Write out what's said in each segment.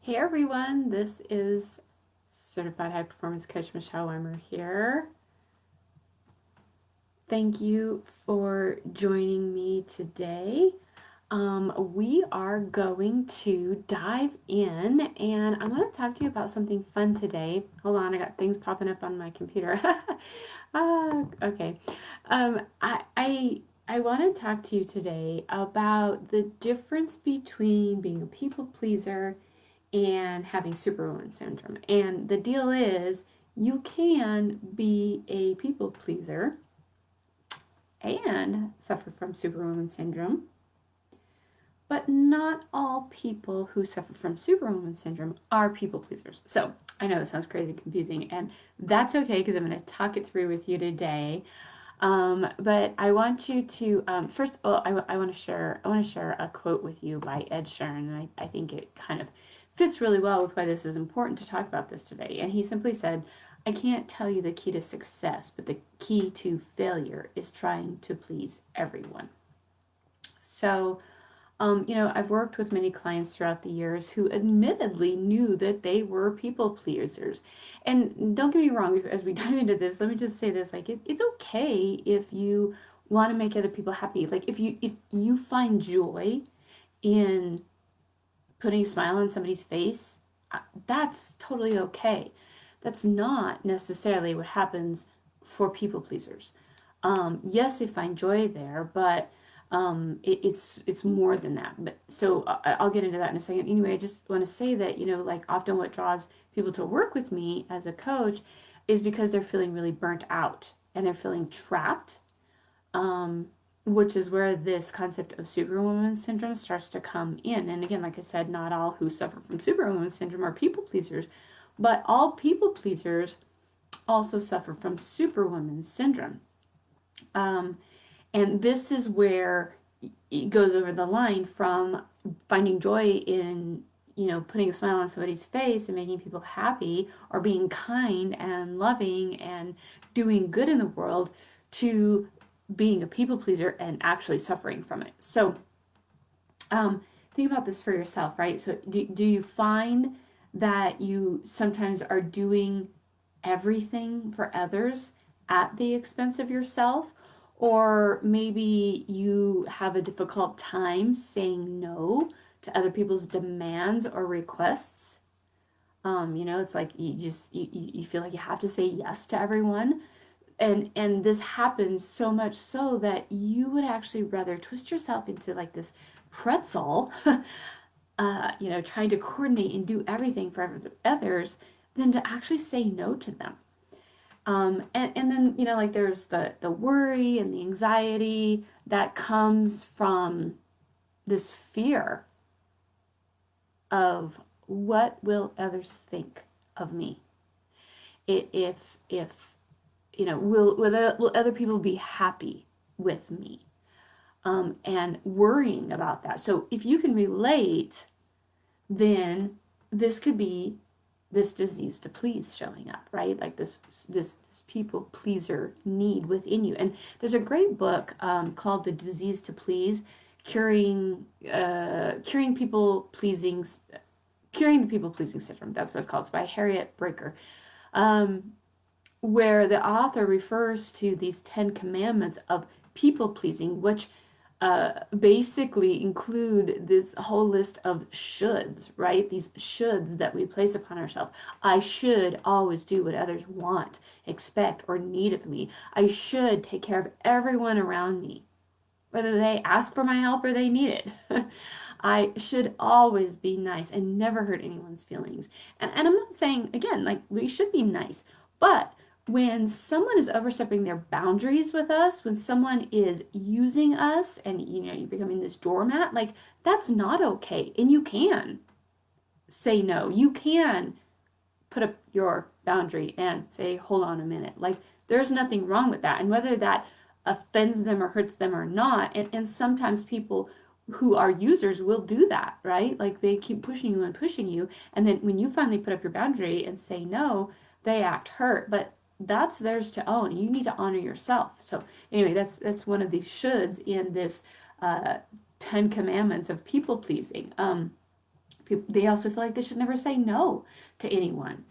Hey everyone, this is Certified High Performance Coach Michelle Weimer here. Thank you for joining me today. We are going to dive in and I'm going to talk to you about something fun today. Hold on, I got things popping up on my computer. Okay. I want to talk to you today about the difference between being a people pleaser and having Superwoman Syndrome. And the deal is, you can be a people pleaser and suffer from Superwoman Syndrome, but not all people who suffer from Superwoman Syndrome are people pleasers. So I know this sounds crazy confusing, and that's okay because I'm going to talk it through with you today. But I want you to first of all, I want to share a quote with you by Ed Sheeran, and I think it kind of fits really well with why this is important to talk about this today. And he simply said, "I can't tell you the key to success, but the key to failure is trying to please everyone." So I've worked with many clients throughout the years who admittedly knew that they were people pleasers. And don't get me wrong, as we dive into this, let me just say this, like it's okay if you want to make other people happy. Like if you find joy in putting a smile on somebody's face, that's totally okay. That's not necessarily what happens for people pleasers. Yes, they find joy there, but it's more than that. But so I'll get into that in a second. Anyway, I just want to say that like often what draws people to work with me as a coach is because they're feeling really burnt out and they're feeling trapped. Which is where this concept of Superwoman Syndrome starts to come in. And again, like I said, not all who suffer from Superwoman Syndrome are people pleasers, but all people pleasers also suffer from Superwoman Syndrome. Um, and this is where it goes over the line from finding joy in, putting a smile on somebody's face and making people happy, or being kind and loving and doing good in the world, to being a people pleaser and actually suffering from it. So think about this for yourself, right? So do you find that you sometimes are doing everything for others at the expense of yourself? Or maybe you have a difficult time saying no to other people's demands or requests. It's like you feel like you have to say yes to everyone. And this happens so much so that you would actually rather twist yourself into like this pretzel, trying to coordinate and do everything for others than to actually say no to them. And then, like there's the worry and the anxiety that comes from this fear of what will others think of me. If will other people be happy with me? And worrying about that. So if you can relate, then this could be this disease to please showing up, right? Like this people pleaser need within you. And there's a great book called The Disease to Please, curing people pleasing, curing the people pleasing syndrome. That's what it's called. It's by Harriet Breaker. Where the author refers to these 10 commandments of people pleasing, which basically include this whole list of shoulds, right? These shoulds that we place upon ourselves. I should always do what others want, expect, or need of me. I should take care of everyone around me, whether they ask for my help or they need it. I should always be nice and never hurt anyone's feelings. And I'm not saying, again, like we should be nice, but when someone is overstepping their boundaries with us, when someone is using us and you're becoming this doormat, like that's not okay. And you can say no. You can put up your boundary and say, hold on a minute. Like there's nothing wrong with that. And whether that offends them or hurts them or not, and sometimes people who are users will do that, right? Like they keep pushing you and pushing you. And then when you finally put up your boundary and say no, they act hurt. But that's theirs to own. You need to honor yourself. So anyway, that's one of the shoulds in this 10 commandments of people pleasing. They also feel like they should never say no to anyone,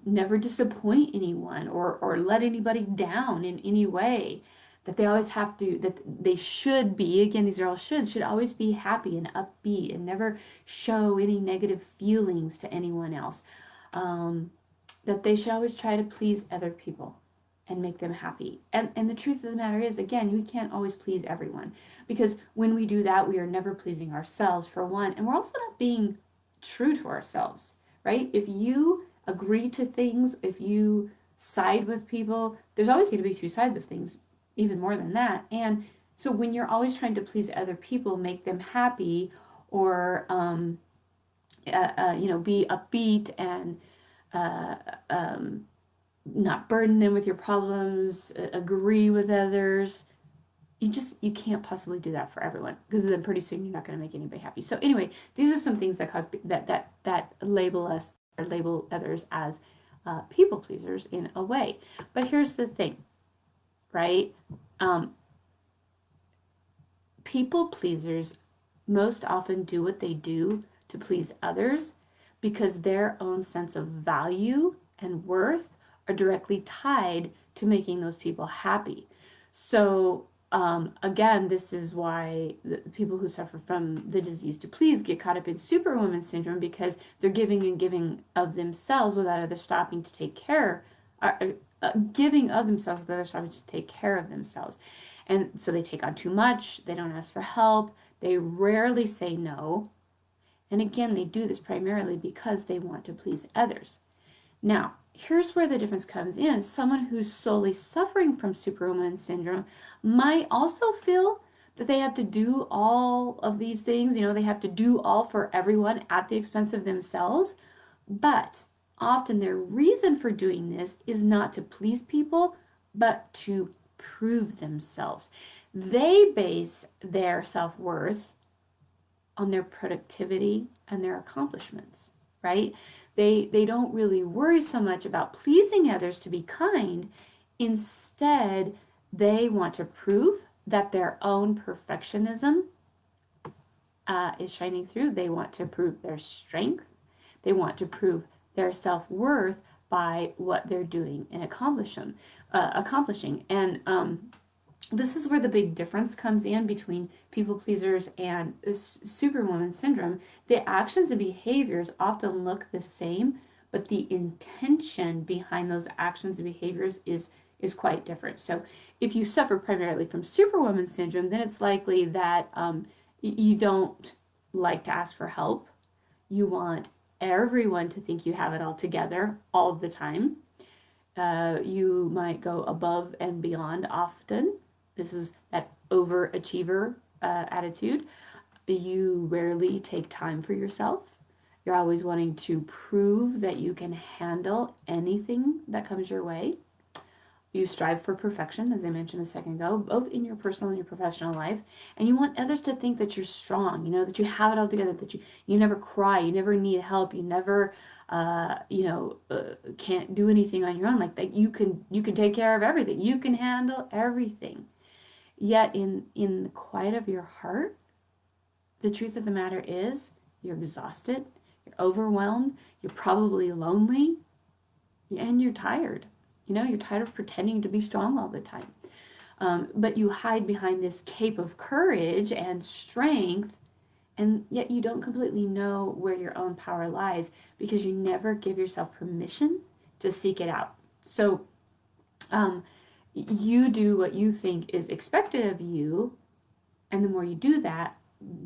never disappoint anyone, or let anybody down in any way. That they always have to, that they should be, again, these are all should always be happy and upbeat and never show any negative feelings to anyone else. That they should always try to please other people and make them happy. And the truth of the matter is, again, we can't always please everyone, because when we do that, we are never pleasing ourselves, for one, and we're also not being true to ourselves, right? If you agree to things, if you side with people, there's always going to be two sides of things, even more than that. And so when you're always trying to please other people, make them happy, or be upbeat and uh, um, not burden them with your problems, agree with others. You can't possibly do that for everyone, because then pretty soon you're not going to make anybody happy. So anyway, these are some things that cause that label us, or label others as people pleasers in a way. But here's the thing, right? People pleasers most often do what they do to please others because their own sense of value and worth are directly tied to making those people happy. So, again, this is why the people who suffer from the disease to please get caught up in Superwoman Syndrome, because they're giving and giving of themselves without ever stopping to take care, giving of themselves without ever stopping to take care of themselves. And so they take on too much, they don't ask for help, they rarely say no. And again, they do this primarily because they want to please others. Now, here's where the difference comes in. Someone who's solely suffering from Superwoman Syndrome might also feel that they have to do all of these things. They have to do all for everyone at the expense of themselves. But often their reason for doing this is not to please people, but to prove themselves. They base their self-worth on their productivity and their accomplishments, right? They don't really worry so much about pleasing others to be kind. Instead, they want to prove that their own perfectionism is shining through. They want to prove their strength. They want to prove their self-worth by what they're doing and accomplishing. And this is where the big difference comes in between people pleasers and Superwoman Syndrome. The actions and behaviors often look the same, but the intention behind those actions and behaviors is quite different. So if you suffer primarily from Superwoman Syndrome, then it's likely that you don't like to ask for help. You want everyone to think you have it all together all of the time. You might go above and beyond often. This is that overachiever attitude. You rarely take time for yourself. You're always wanting to prove that you can handle anything that comes your way. You strive for perfection, as I mentioned a second ago, both in your personal and your professional life. And you want others to think that you're strong, that you have it all together, that you never cry, you never need help, you never, can't do anything on your own. Like that, you can take care of everything. You can handle everything. Yet in the quiet of your heart, the truth of the matter is you're exhausted, you're overwhelmed, you're probably lonely, and you're tired. You're tired of pretending to be strong all the time. But you hide behind this cape of courage and strength, and yet you don't completely know where your own power lies because you never give yourself permission to seek it out. So you do what you think is expected of you, and the more you do that,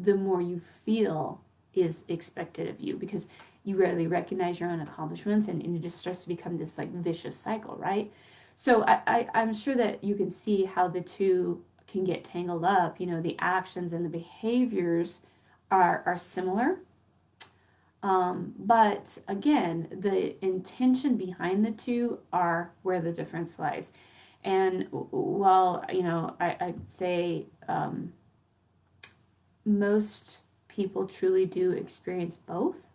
the more you feel is expected of you, because you rarely recognize your own accomplishments, and it just starts to become this like vicious cycle, right? So I'm sure that you can see how the two can get tangled up. The actions and the behaviors are similar. But again, the intention behind the two are where the difference lies. And while, I'd say most people truly do experience both,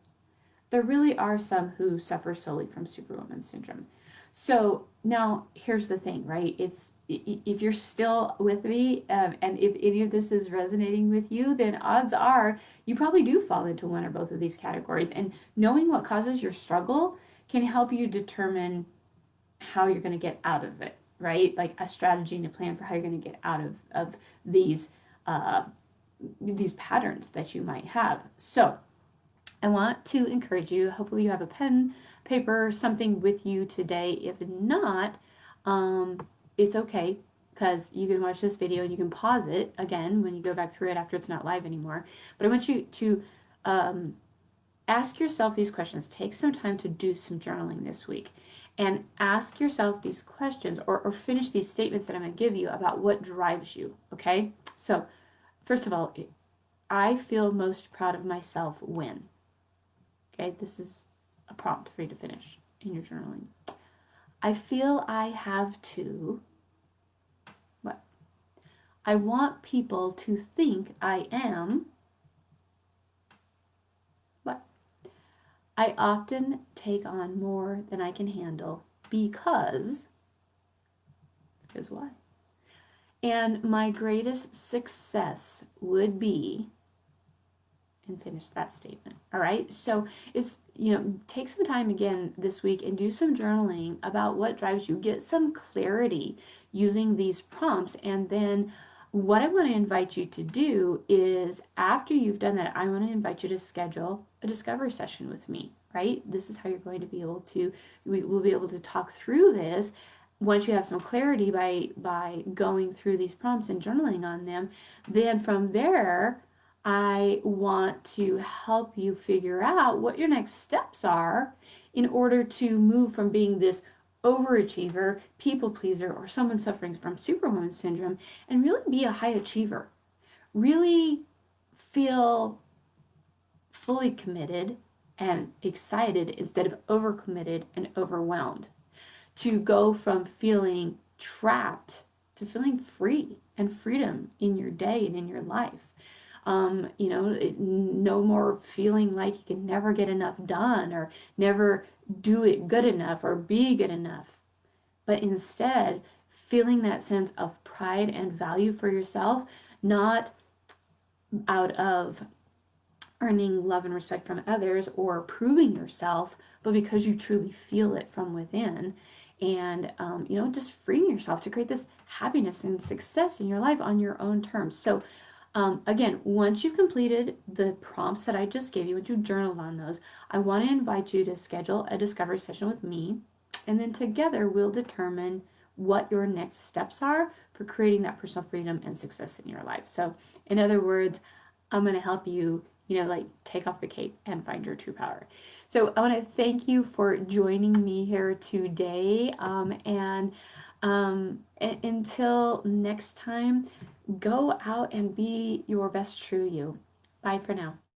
there really are some who suffer solely from Superwoman Syndrome. So now here's the thing, right? If you're still with me, and if any of this is resonating with you, then odds are you probably do fall into one or both of these categories. And knowing what causes your struggle can help you determine how you're going to get out of it, right? Like a strategy and a plan for how you're going to get out of uh, these patterns that you might have. So I want to encourage you. Hopefully, you have a pen, paper, something with you today. If not, um, it's okay because you can watch this video and you can pause it again when you go back through it after it's not live anymore. But I want you to um, ask yourself these questions. Take some time to do some journaling this week and ask yourself these questions or finish these statements that I'm going to give you about what drives you. Okay? So, first of all, I feel most proud of myself when. Okay, this is a prompt for you to finish in your journaling. I feel I have to, what? I want people to think I am, what? I often take on more than I can handle because why? And my greatest success would be, and finish that statement. All right. So it's, take some time again this week and do some journaling about what drives you. Get some clarity using these prompts. And then what I want to invite you to do is after you've done that, I want to invite you to schedule a discovery session with me, right? This is how you're going to be able to, we will be able to talk through this once you have some clarity by going through these prompts and journaling on them. Then from there, I want to help you figure out what your next steps are in order to move from being this overachiever, people pleaser, or someone suffering from Superwoman Syndrome and really be a high achiever. Really feel fully committed and excited instead of overcommitted and overwhelmed. To go from feeling trapped to feeling free and freedom in your day and in your life. No more feeling like you can never get enough done or never do it good enough or be good enough, but instead feeling that sense of pride and value for yourself, not out of earning love and respect from others or proving yourself, but because you truly feel it from within. And, just freeing yourself to create this happiness and success in your life on your own terms. So, again, once you've completed the prompts that I just gave you, once you've journaled on those, I want to invite you to schedule a discovery session with me. And then together we'll determine what your next steps are for creating that personal freedom and success in your life. So, in other words, I'm going to help you, take off the cape and find your true power. So I want to thank you for joining me here today. Until next time, go out and be your best true you. Bye for now.